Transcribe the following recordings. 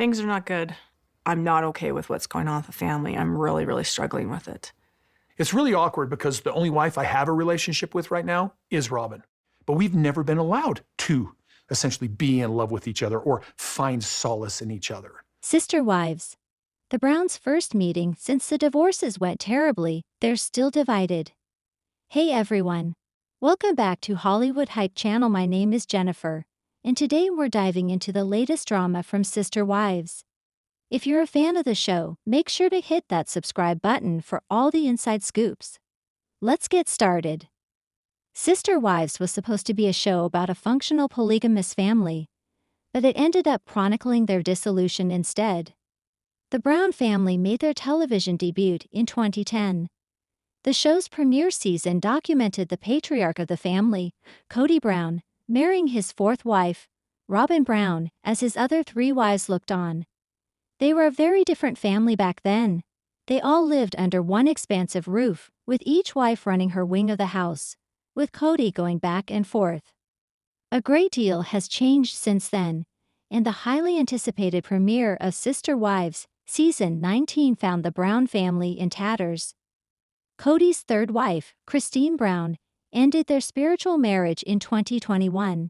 Things are not good. I'm not okay with what's going on with the family. I'm really, really struggling with it. It's really awkward because the only wife I have a relationship with right now is Robyn. But we've never been allowed to essentially be in love with each other or find solace in each other. Sister wives. The Browns' first meeting since the divorces went terribly, they're still divided. Hey everyone. Welcome back to Hollywood Hype Channel. My name is Jennifer, and today we're diving into the latest drama from Sister Wives. If you're a fan of the show, make sure to hit that subscribe button for all the inside scoops. Let's get started. Sister Wives was supposed to be a show about a functional polygamous family, but it ended up chronicling their dissolution instead. The Brown family made their television debut in 2010. The show's premiere season documented the patriarch of the family, Kody Brown, marrying his fourth wife, Robyn Brown, as his other three wives looked on. They were a very different family back then. They all lived under one expansive roof, with each wife running her wing of the house, with Kody going back and forth. A great deal has changed since then, and the highly anticipated premiere of Sister Wives, Season 19 found the Brown family in tatters. Kody's third wife, Christine Brown, ended their spiritual marriage in 2021.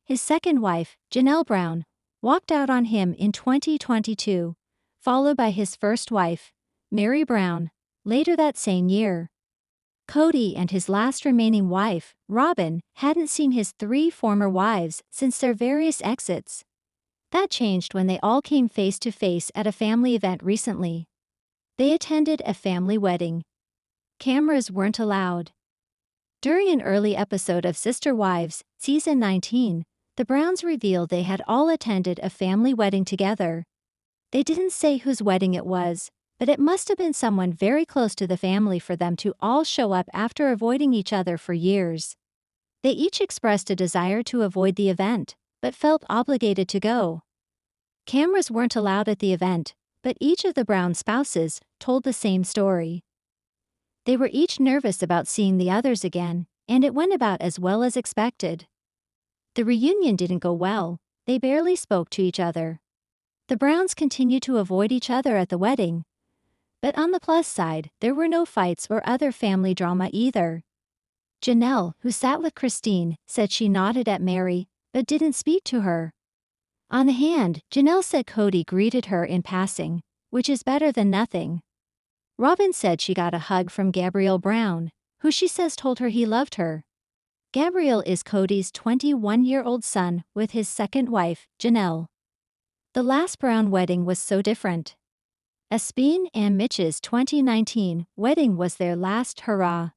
His second wife, Janelle Brown, walked out on him in 2022, followed by his first wife, Mary Brown, later that same year. Kody and his last remaining wife, Robyn, hadn't seen his three former wives since their various exits. That changed when they all came face to face at a family event recently. They attended a family wedding. Cameras weren't allowed. During an early episode of Sister Wives, Season 19, the Browns revealed they had all attended a family wedding together. They didn't say whose wedding it was, but it must have been someone very close to the family for them to all show up after avoiding each other for years. They each expressed a desire to avoid the event, but felt obligated to go. Cameras weren't allowed at the event, but each of the Brown spouses told the same story. They were each nervous about seeing the others again, and it went about as well as expected. The reunion didn't go well. They barely spoke to each other. The Browns continued to avoid each other at the wedding. But on the plus side, there were no fights or other family drama either. Janelle, who sat with Christine, said she nodded at Mary, but didn't speak to her. On the hand, Janelle said Kody greeted her in passing, which is better than nothing. Robyn said she got a hug from Gabriel Brown, who she says told her he loved her. Gabriel is Kody's 21-year-old son with his second wife, Janelle. The last Brown wedding was so different. Espine and Mitch's 2019 wedding was their last hurrah.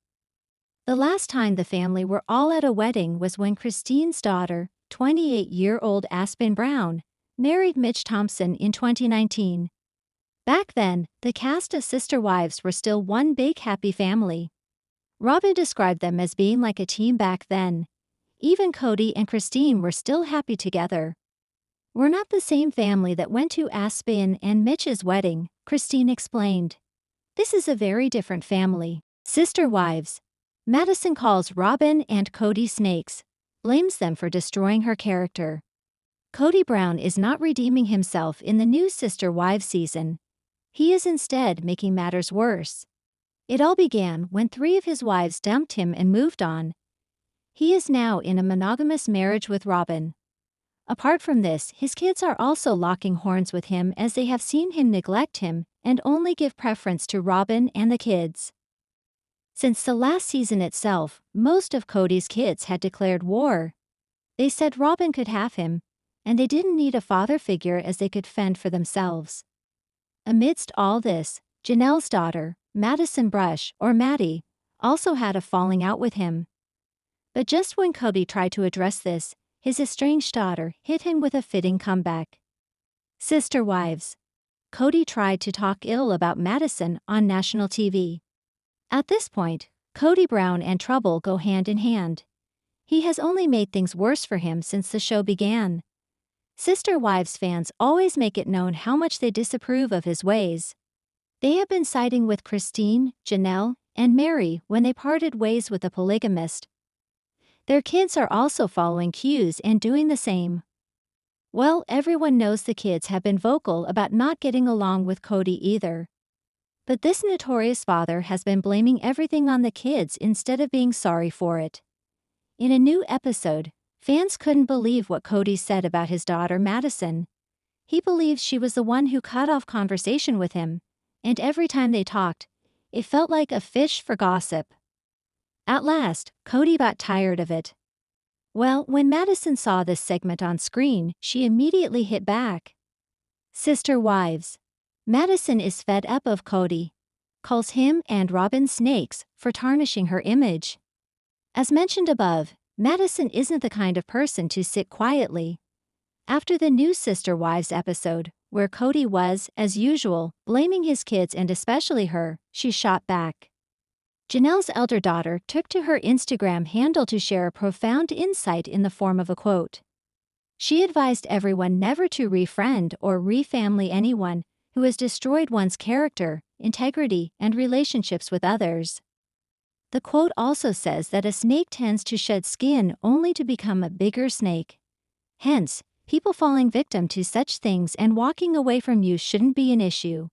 The last time the family were all at a wedding was when Christine's daughter, 28-year-old Aspen Brown, married Mitch Thompson in 2019. Back then, the cast of Sister Wives were still one big happy family. Robyn described them as being like a team back then. Even Kody and Christine were still happy together. "We're not the same family that went to Aspen and Mitch's wedding," Christine explained. "This is a very different family." Sister Wives. Madison calls Robyn and Kody snakes, blames them for destroying her character. Kody Brown is not redeeming himself in the new Sister Wives season. He is instead making matters worse. It all began when three of his wives dumped him and moved on. He is now in a monogamous marriage with Robyn. Apart from this, his kids are also locking horns with him as they have seen him neglect him and only give preference to Robyn and the kids. Since the last season itself, most of Kody's kids had declared war. They said Robyn could have him, and they didn't need a father figure as they could fend for themselves. Amidst all this, Janelle's daughter, Madison Brush, or Maddie, also had a falling out with him. But just when Kody tried to address this, his estranged daughter hit him with a fitting comeback. Sister Wives. Kody tried to talk ill about Madison on national TV. At this point, Kody Brown and trouble go hand in hand. He has only made things worse for him since the show began. Sister Wives fans always make it known how much they disapprove of his ways. They have been siding with Christine, Janelle, and Mary when they parted ways with a polygamist. Their kids are also following cues and doing the same. Well, everyone knows the kids have been vocal about not getting along with Kody either. But this notorious father has been blaming everything on the kids instead of being sorry for it. In a new episode, fans couldn't believe what Kody said about his daughter Madison. He believes she was the one who cut off conversation with him, and every time they talked, it felt like a fish for gossip. At last, Kody got tired of it. Well, when Madison saw this segment on screen, she immediately hit back. Sister wives. Madison is fed up of Kody, calls him and Robyn snakes for tarnishing her image. As mentioned above, Madison isn't the kind of person to sit quietly. After the new Sister Wives episode, where Kody was, as usual, blaming his kids and especially her, she shot back. Janelle's elder daughter took to her Instagram handle to share a profound insight in the form of a quote. She advised everyone never to refriend or refamily anyone who has destroyed one's character, integrity, and relationships with others. The quote also says that a snake tends to shed skin only to become a bigger snake. Hence, people falling victim to such things and walking away from you shouldn't be an issue.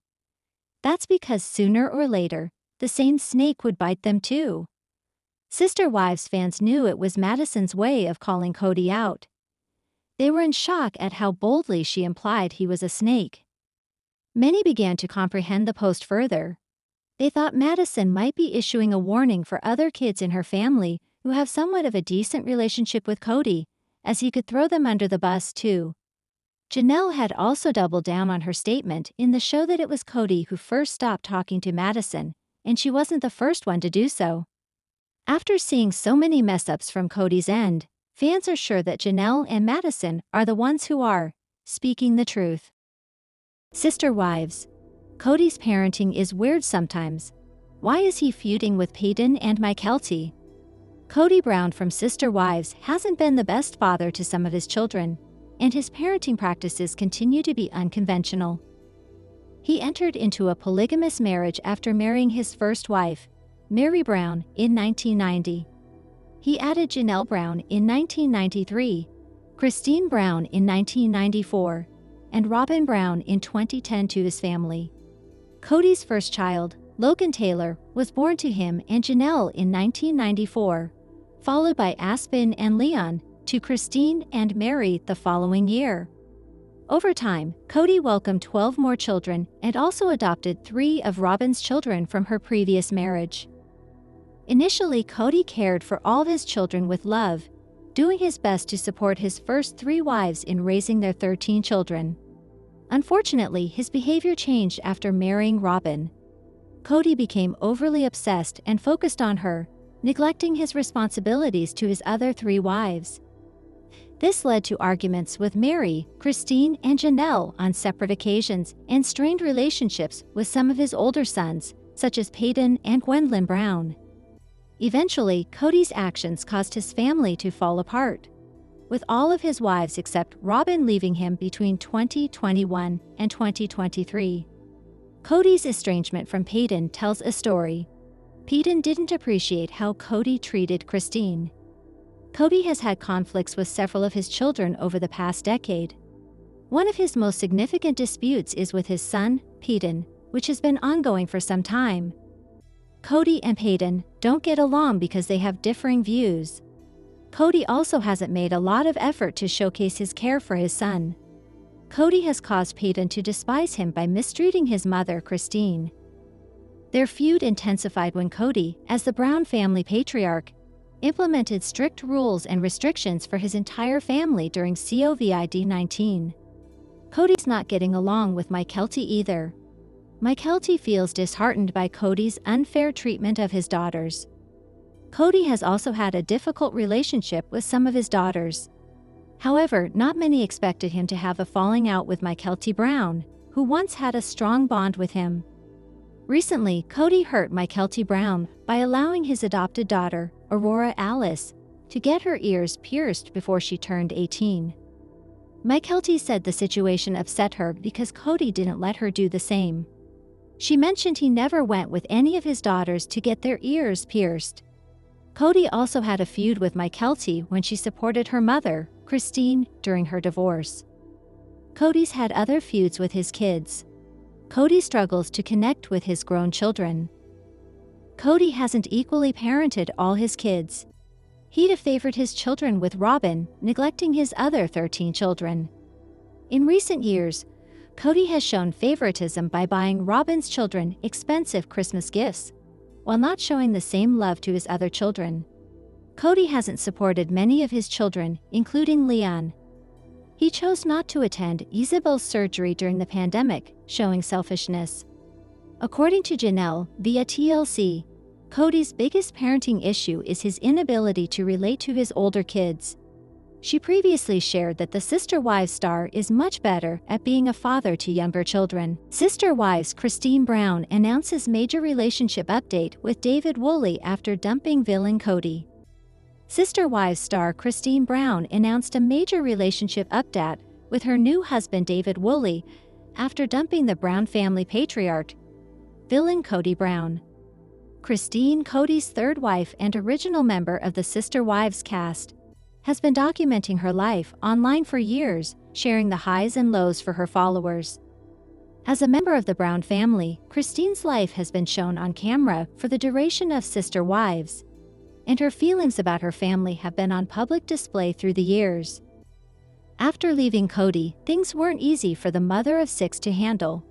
That's because sooner or later, the same snake would bite them too. Sister Wives fans knew it was Madison's way of calling Kody out. They were in shock at how boldly she implied he was a snake. Many began to comprehend the post further. They thought Madison might be issuing a warning for other kids in her family who have somewhat of a decent relationship with Kody, as he could throw them under the bus too. Janelle had also doubled down on her statement in the show that it was Kody who first stopped talking to Madison, and she wasn't the first one to do so. After seeing so many mess-ups from Kody's end, fans are sure that Janelle and Madison are the ones who are speaking the truth. Sister Wives. Kody's parenting is weird sometimes. Why is he feuding with Peyton and Mykelti? Kody Brown from Sister Wives hasn't been the best father to some of his children, and his parenting practices continue to be unconventional. He entered into a polygamous marriage after marrying his first wife, Meri Brown, in 1990. He added Janelle Brown in 1993, Christine Brown in 1994, and Robyn Brown in 2010 to his family. Kody's first child, Logan Taylor, was born to him and Janelle in 1994, followed by Aspen and Leon, to Christine and Meri the following year. Over time, Kody welcomed 12 more children and also adopted 3 of Robyn's children from her previous marriage. Initially, Kody cared for all of his children with love, doing his best to support his first 3 wives in raising their 13 children. Unfortunately, his behavior changed after marrying Robyn. Kody became overly obsessed and focused on her, neglecting his responsibilities to his other 3 wives. This led to arguments with Meri, Christine, and Janelle on separate occasions and strained relationships with some of his older sons, such as Peyton and Gwendolyn Brown. Eventually, Kody's actions caused his family to fall apart, with all of his wives except Robyn leaving him between 2021 and 2023. Kody's estrangement from Peyton tells a story. Peyton didn't appreciate how Kody treated Christine. Kody has had conflicts with several of his children over the past decade. One of his most significant disputes is with his son, Peyton, which has been ongoing for some time. Kody and Peyton don't get along because they have differing views. Kody also hasn't made a lot of effort to showcase his care for his son. Kody has caused Peyton to despise him by mistreating his mother, Christine. Their feud intensified when Kody, as the Brown family patriarch, implemented strict rules and restrictions for his entire family during COVID-19. Kody's not getting along with Mykelti either. Mykelti feels disheartened by Kody's unfair treatment of his daughters. Kody has also had a difficult relationship with some of his daughters. However, not many expected him to have a falling out with Mykelti Brown, who once had a strong bond with him. Recently, Kody hurt Mykelti Brown by allowing his adopted daughter, Aurora Alice, to get her ears pierced before she turned 18. Mykelti said the situation upset her because Kody didn't let her do the same. She mentioned he never went with any of his daughters to get their ears pierced. Kody also had a feud with Mykelti when she supported her mother, Christine, during her divorce. KODY'S had other feuds with his kids. KODY struggles to connect with his grown children. KODY hasn't equally parented all his kids. He'd favored his children with Robyn, neglecting his other 13 children. In recent years, KODY has shown favoritism by buying Robyn's children expensive Christmas gifts, while not showing the same love to his other children. KODY hasn't supported many of his children, including Leon. He chose not to attend Isabel's surgery during the pandemic, showing selfishness. According to Janelle, via TLC, KODY'S biggest parenting issue is his inability to relate to his older kids. She previously shared that the Sister Wives star is much better at being a father to younger children. Sister Wives Christine Brown announces major relationship update with David Woolley after dumping villain KODY. Sister Wives star Christine Brown announced a major relationship update with her new husband David Woolley after dumping the Brown family patriarch, villain KODY Brown. Christine, KODY'S third wife and original member of the Sister Wives cast, has been documenting her life online for years, sharing the highs and lows for her followers. As a member of the Brown family, Christine's life has been shown on camera for the duration of Sister Wives, and her feelings about her family have been on public display through the years. After leaving KODY, things weren't easy for the mother of 6 to handle.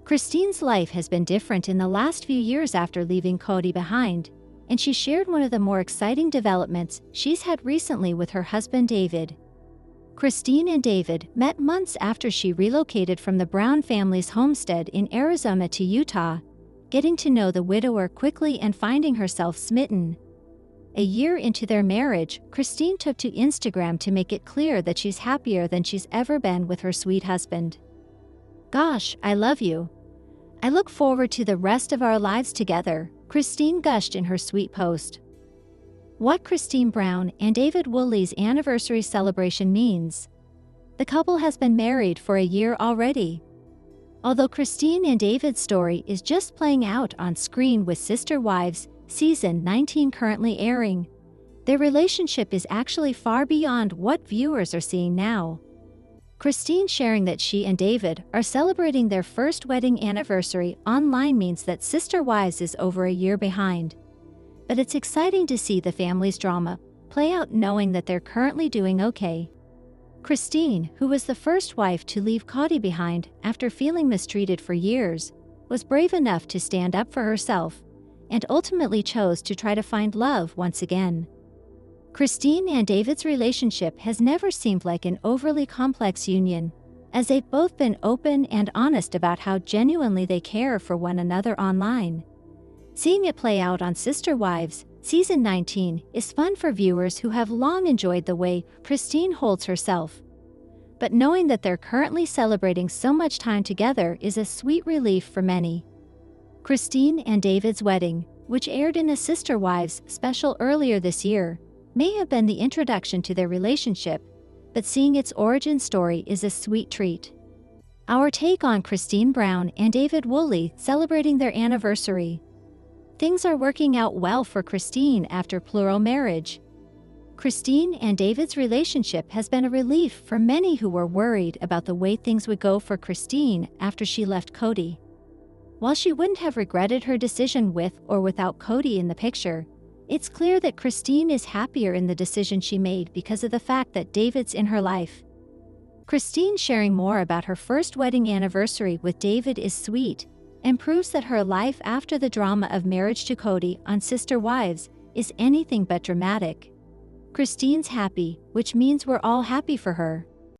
Christine's life has been different in the last few years after leaving KODY behind, and she shared one of the more exciting developments she's had recently with her husband David. Christine and David met months after she relocated from the Brown family's homestead in Arizona to Utah, getting to know the widower quickly and finding herself smitten. A year into their marriage, Christine took to Instagram to make it clear that she's happier than she's ever been with her sweet husband. "Gosh, I love you. I look forward to the rest of our lives together," Christine gushed in her sweet post. What Christine Brown and David Woolley's anniversary celebration means. The couple has been married for a year already. Although Christine and David's story is just playing out on screen with Sister Wives Season 19 currently airing, their relationship is actually far beyond what viewers are seeing now. Christine sharing that she and David are celebrating their first wedding anniversary online means that Sister Wives is over a year behind. But it's exciting to see the family's drama play out knowing that they're currently doing okay. Christine, who was the first wife to leave KODY behind after feeling mistreated for years, was brave enough to stand up for herself and ultimately chose to try to find love once again. Christine and David's relationship has never seemed like an overly complex union, as they've both been open and honest about how genuinely they care for one another online. Seeing it play out on Sister Wives Season 19 is fun for viewers who have long enjoyed the way Christine holds herself. But knowing that they're currently celebrating so much time together is a sweet relief for many. Christine and David's wedding, which aired in a Sister Wives special earlier this year, may have been the introduction to their relationship, but seeing its origin story is a sweet treat. Our take on Christine Brown and David Woolley celebrating their anniversary. Things are working out well for Christine after plural marriage. Christine and David's relationship has been a relief for many who were worried about the way things would go for Christine after she left KODY. While she wouldn't have regretted her decision with or without KODY in the picture, it's clear that Christine is happier in the decision she made because of the fact that David's in her life. Christine sharing more about her first wedding anniversary with David is sweet and proves that her life after the drama of marriage to KODY on Sister Wives is anything but dramatic. Christine's happy, which means we're all happy for her.